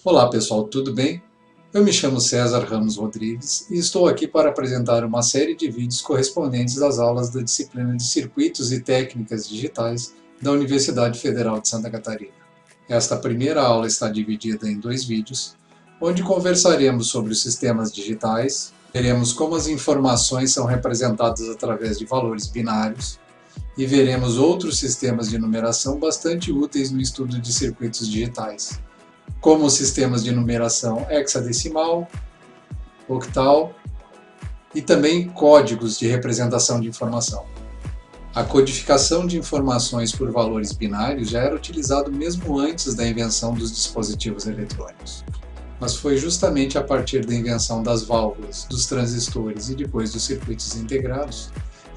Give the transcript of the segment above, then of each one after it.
Olá pessoal, tudo bem? Eu me chamo César Ramos Rodrigues e estou aqui para apresentar uma série de vídeos correspondentes às aulas da disciplina de Circuitos e Técnicas Digitais da Universidade Federal de Santa Catarina. Esta primeira aula está dividida em dois vídeos, onde conversaremos sobre os sistemas digitais, veremos como as informações são representadas através de valores binários e veremos outros sistemas de numeração bastante úteis no estudo de circuitos digitais, como os sistemas de numeração hexadecimal, octal e também códigos de representação de informação. A codificação de informações por valores binários já era utilizado mesmo antes da invenção dos dispositivos eletrônicos. Mas foi justamente a partir da invenção das válvulas, dos transistores e depois dos circuitos integrados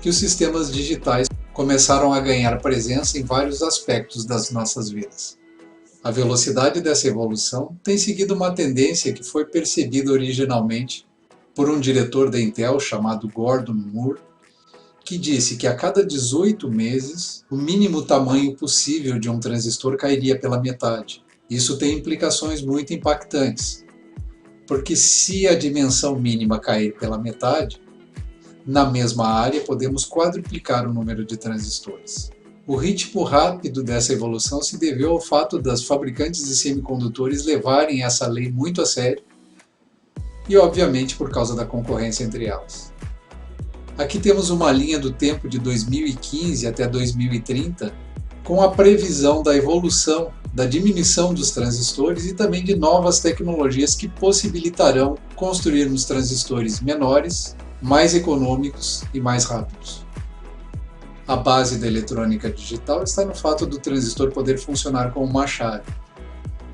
que os sistemas digitais começaram a ganhar presença em vários aspectos das nossas vidas. A velocidade dessa evolução tem seguido uma tendência que foi percebida originalmente por um diretor da Intel chamado Gordon Moore, que disse que a cada 18 meses o mínimo tamanho possível de um transistor cairia pela metade. Isso tem implicações muito impactantes, porque se a dimensão mínima cair pela metade, na mesma área podemos quadruplicar o número de transistores. O ritmo rápido dessa evolução se deveu ao fato das fabricantes de semicondutores levarem essa lei muito a sério e, obviamente, por causa da concorrência entre elas. Aqui temos uma linha do tempo de 2015 até 2030 com a previsão da evolução, da diminuição dos transistores e também de novas tecnologias que possibilitarão construirmos transistores menores, mais econômicos e mais rápidos. A base da eletrônica digital está no fato do transistor poder funcionar como uma chave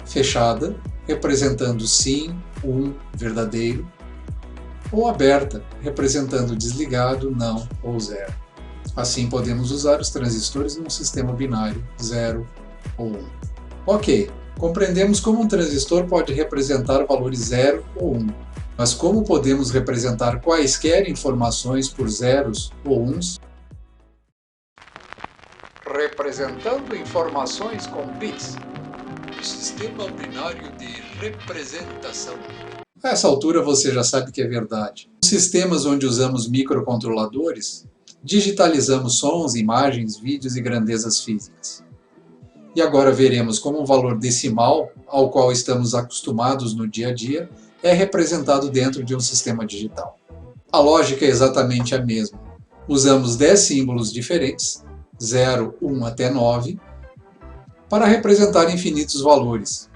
fechada, representando sim, verdadeiro, ou aberta, representando desligado, não ou zero. Assim podemos usar os transistores num sistema binário 0 ou 1. Ok, compreendemos como um transistor pode representar valores 0 ou 1, mas como podemos representar quaisquer informações por zeros ou uns? Representando informações com bits, o sistema binário de representação. A essa altura você já sabe que é verdade. Nos sistemas onde usamos microcontroladores, digitalizamos sons, imagens, vídeos e grandezas físicas. E agora veremos como um valor decimal, ao qual estamos acostumados no dia a dia, é representado dentro de um sistema digital. A lógica é exatamente a mesma. Usamos 10 símbolos diferentes, 0, 1 até 9, para representar infinitos valores.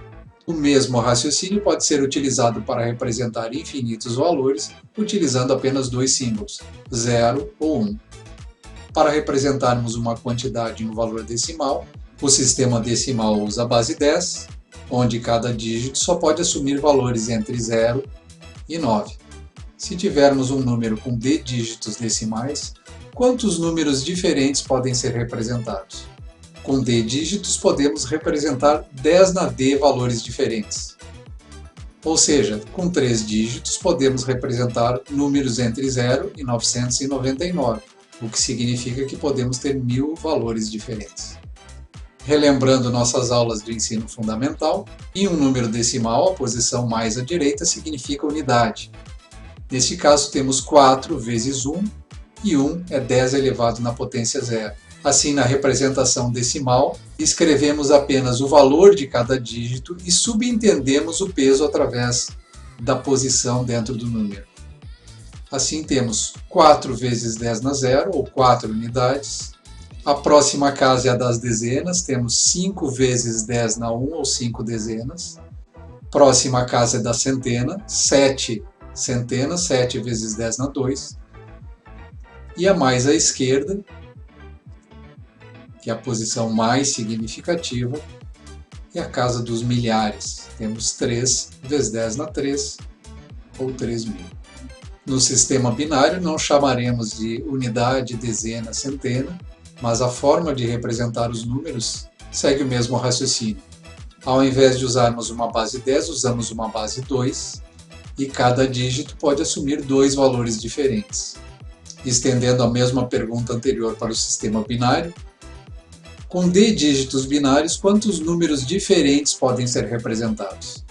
O mesmo raciocínio pode ser utilizado para representar infinitos valores utilizando apenas dois símbolos, 0 ou 1. Para representarmos uma quantidade em um valor decimal, o sistema decimal usa a base 10, onde cada dígito só pode assumir valores entre 0 e 9. Se tivermos um número com d dígitos decimais, quantos números diferentes podem ser representados? Com d dígitos podemos representar 10 na d valores diferentes. Ou seja, com 3 dígitos podemos representar números entre 0 e 999, o que significa que podemos ter 1000 valores diferentes. Relembrando nossas aulas do ensino fundamental, em um número decimal a posição mais à direita significa unidade. Neste caso temos 4 vezes 1, e 1 é 10 elevado na potência zero. Assim, na representação decimal, escrevemos apenas o valor de cada dígito e subentendemos o peso através da posição dentro do número. Assim, temos 4 vezes 10 na zero, ou 4 unidades. A próxima casa é a das dezenas, temos 5 vezes 10 na 1, ou 5 dezenas. Próxima casa é da centena, 7 centenas, 7 vezes 10 na 2. E a mais à esquerda, que é a posição mais significativa, é a casa dos milhares. Temos 3 vezes 10 na 3, ou 3.000. No sistema binário não chamaremos de unidade, dezena, centena, mas a forma de representar os números segue o mesmo raciocínio. Ao invés de usarmos uma base 10, usamos uma base 2, e cada dígito pode assumir dois valores diferentes. Estendendo a mesma pergunta anterior para o sistema binário, com d dígitos binários, quantos números diferentes podem ser representados?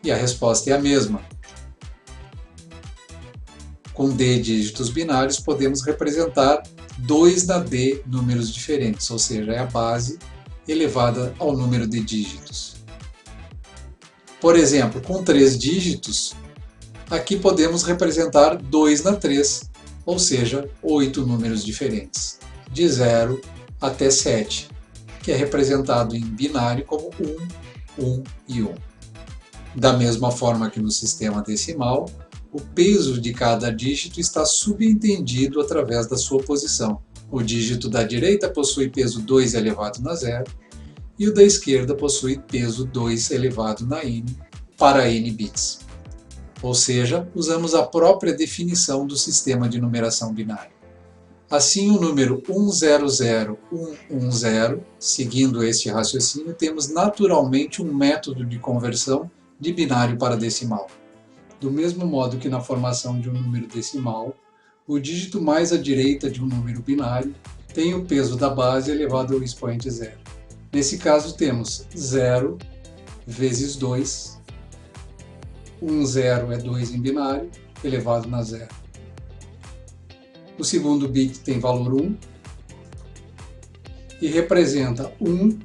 E a resposta é a mesma. Com D dígitos binários, podemos representar 2 na D números diferentes, ou seja, é a base elevada ao número de dígitos. Por exemplo, com 3 dígitos, aqui podemos representar 2 na 3, ou seja, 8 números diferentes, de 0 até 7, que é representado em binário como 1, 1 e 1. Da mesma forma que no sistema decimal, o peso de cada dígito está subentendido através da sua posição. O dígito da direita possui peso 2 elevado na 0 e o da esquerda possui peso 2 elevado na n para n bits. Ou seja, usamos a própria definição do sistema de numeração binária. Assim, o número 100110, seguindo este raciocínio, temos naturalmente um método de conversão de binário para decimal. Do mesmo modo que na formação de um número decimal, o dígito mais à direita de um número binário tem o peso da base elevado ao expoente zero. Nesse caso temos 0 vezes 2, 0 é 2 em binário, elevado na 0. O segundo bit tem valor 1 e representa 1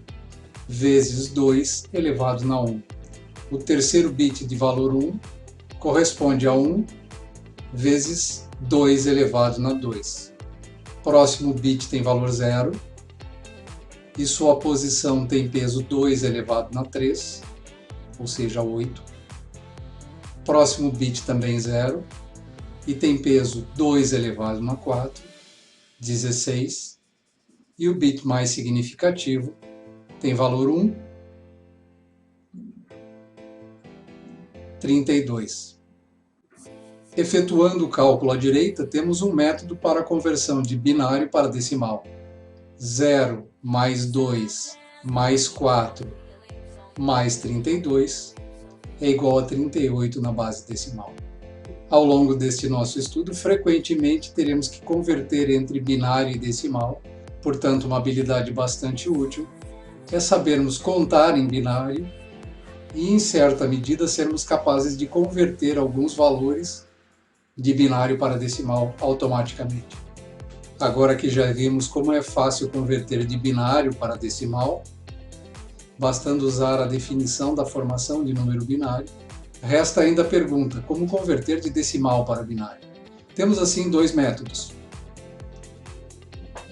vezes 2 elevado na 1. O terceiro bit de valor 1 corresponde a 1 vezes 2 elevado na 2. Próximo bit tem valor 0 e sua posição tem peso 2 elevado na 3, ou seja, 8. Próximo bit também 0 e tem peso 2 elevado na 4, 16. E o bit mais significativo tem valor 1, 32. Efetuando o cálculo à direita, temos um método para a conversão de binário para decimal. 0 mais 2 mais 4 mais 32 é igual a 38 na base decimal. Ao longo deste nosso estudo, frequentemente teremos que converter entre binário e decimal, portanto, uma habilidade bastante útil é sabermos contar em binário e, em certa medida, sermos capazes de converter alguns valores de binário para decimal automaticamente. Agora que já vimos como é fácil converter de binário para decimal, bastando usar a definição da formação de número binário, resta ainda a pergunta: como converter de decimal para binário? Temos assim dois métodos.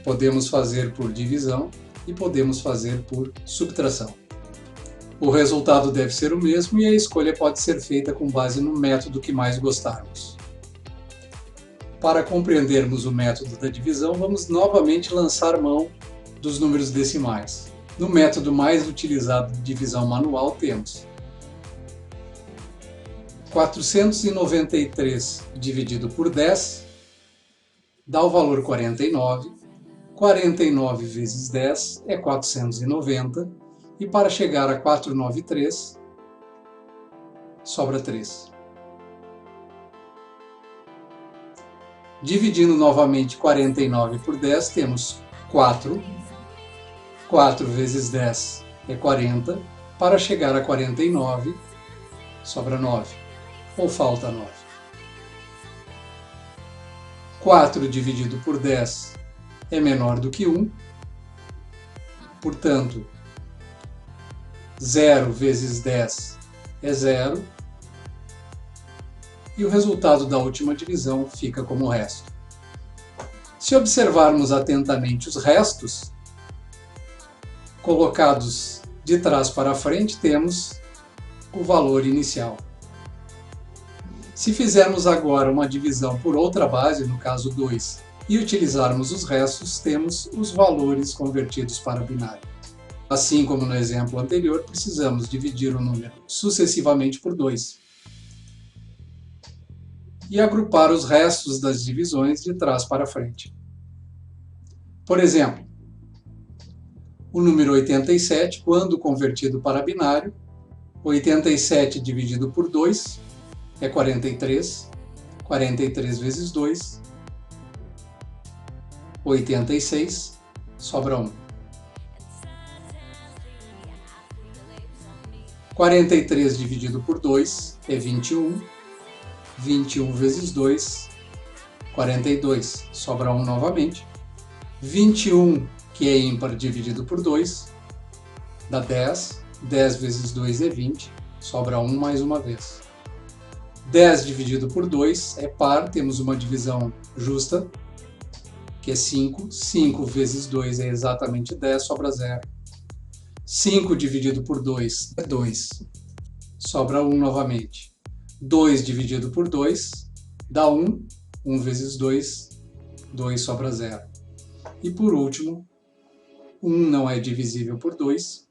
Podemos fazer por divisão e podemos fazer por subtração. O resultado deve ser o mesmo e a escolha pode ser feita com base no método que mais gostarmos. Para compreendermos o método da divisão, vamos novamente lançar mão dos números decimais. No método mais utilizado de divisão manual temos 493 dividido por 10 dá o valor 49. 49 vezes 10 é 490. E para chegar a 493, sobra 3. Dividindo novamente 49 por 10, temos 4. 4 vezes 10 é 40. Para chegar a 49, sobra 9. Ou falta 9. 4 dividido por 10 é menor do que 1. Portanto, 0 vezes 10 é 0. E o resultado da última divisão fica como resto. Se observarmos atentamente os restos, colocados de trás para frente, temos o valor inicial. Se fizermos agora uma divisão por outra base, no caso 2, e utilizarmos os restos, temos os valores convertidos para binário. Assim como no exemplo anterior, precisamos dividir o número sucessivamente por 2 e agrupar os restos das divisões de trás para frente. Por exemplo, o número 87, quando convertido para binário, 87 dividido por 2 é 43. 43 vezes 2, 86, sobra 1. 43 dividido por 2 é 21. 21 vezes 2, 42. Sobra 1 novamente. 21, que é ímpar, dividido por 2, dá 10. 10 vezes 2 é 20. Sobra 1 mais uma vez. 10 dividido por 2 é par, temos uma divisão justa, que é 5. 5 vezes 2 é exatamente 10, sobra 0. 5 dividido por 2 é 2. Sobra 1 novamente. 2 dividido por 2 dá 1. 1 vezes 2, 2 sobra 0. E por último, 1 não é divisível por 2.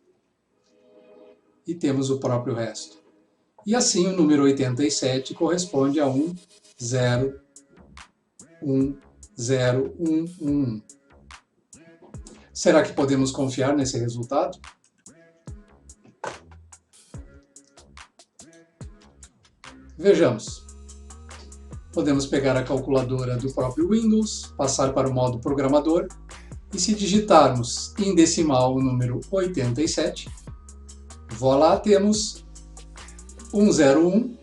E temos o próprio resto. E assim o número 87 corresponde a 1, 0, 1, 0, 1, 1, 1. Será que podemos confiar nesse resultado? Vejamos. Podemos pegar a calculadora do próprio Windows, passar para o modo programador, e se digitarmos em decimal o número 87, voilá, temos 101,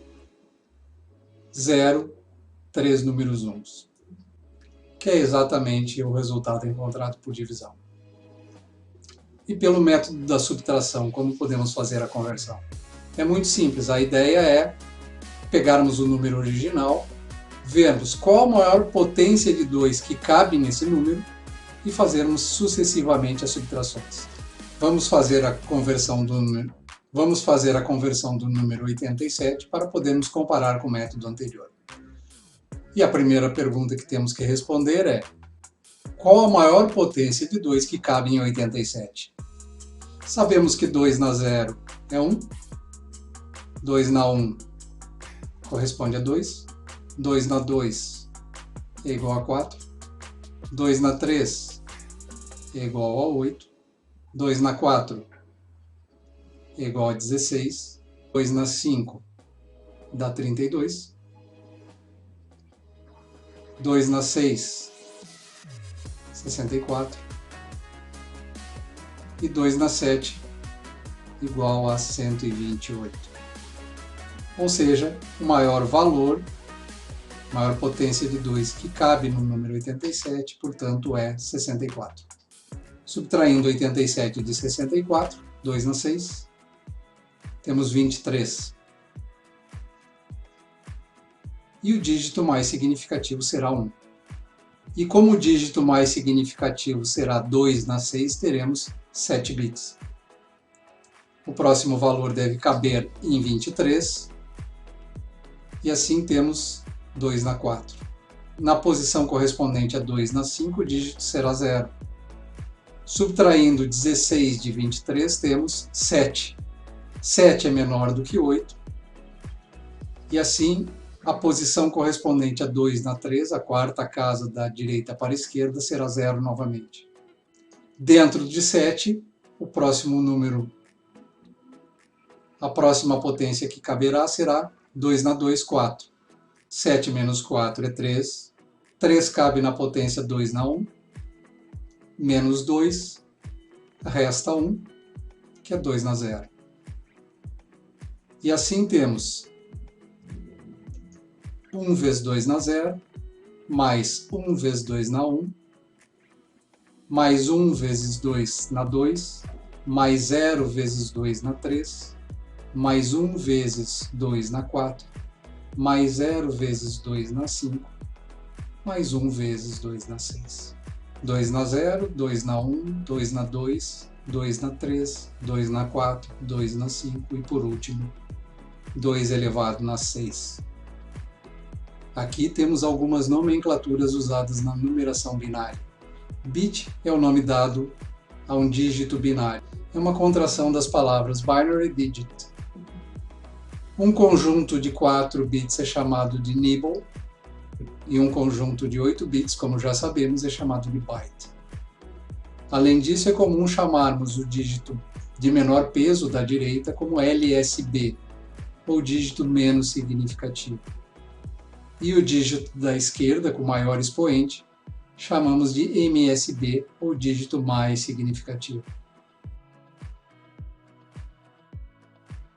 0, 3 números uns, que é exatamente o resultado encontrado por divisão. E pelo método da subtração, como podemos fazer a conversão? É muito simples, a ideia é pegarmos o número original, vermos qual a maior potência de 2 que cabe nesse número e fazermos sucessivamente as subtrações. Vamos fazer a conversão do número 87 para podermos comparar com o método anterior. E a primeira pergunta que temos que responder é: qual a maior potência de 2 que cabe em 87? Sabemos que 2 na 0 é 1, 2 na 1 corresponde a 2, 2 na 2 é igual a 4, 2 na 3 é igual a 8, 2 na 4 é igual a 16, 2 na 5 dá 32, 2 na 6, 64, e 2 na 7 igual a 128. Ou seja, o maior valor, maior potência de 2 que cabe no número 87, portanto é 64. Subtraindo 87 de 64, 2 na 6, temos 23. E o dígito mais significativo será 1. E como o dígito mais significativo será 2 na 6, teremos 7 bits. O próximo valor deve caber em 23. E assim temos 2 na 4. Na posição correspondente a 2 na 5, o dígito será 0. Subtraindo 16 de 23, temos 7. 7 é menor do que 8. E assim, a posição correspondente a 2 na 3, a quarta casa da direita para a esquerda, será 0 novamente. Dentro de 7, o próximo número, a próxima potência que caberá será 2 na 2, 4. 7 menos 4 é 3. 3 cabe na potência 2 na 1. Menos 2, resta 1, que é 2 na 0. E assim temos 1 vezes 2 na 0, mais 1 vezes 2 na 1, mais 1 vezes 2 na 2, mais 0 vezes 2 na 3, mais 1 vezes 2 na 4, mais 0 vezes 2 na 5, mais 1 vezes 2 na 6. 2 na 0, 2 na 1, 2 na 2, 2 na 3, 2 na 4, 2 na 5 e por último 2 elevado na 6. Aqui temos algumas nomenclaturas usadas na numeração binária. Bit é o nome dado a um dígito binário. É uma contração das palavras binary digit. Um conjunto de 4 bits é chamado de nibble, e um conjunto de 8 bits, como já sabemos, é chamado de byte. Além disso, é comum chamarmos o dígito de menor peso da direita como LSB, ou dígito menos significativo. E o dígito da esquerda, com maior expoente, chamamos de MSB, ou dígito mais significativo.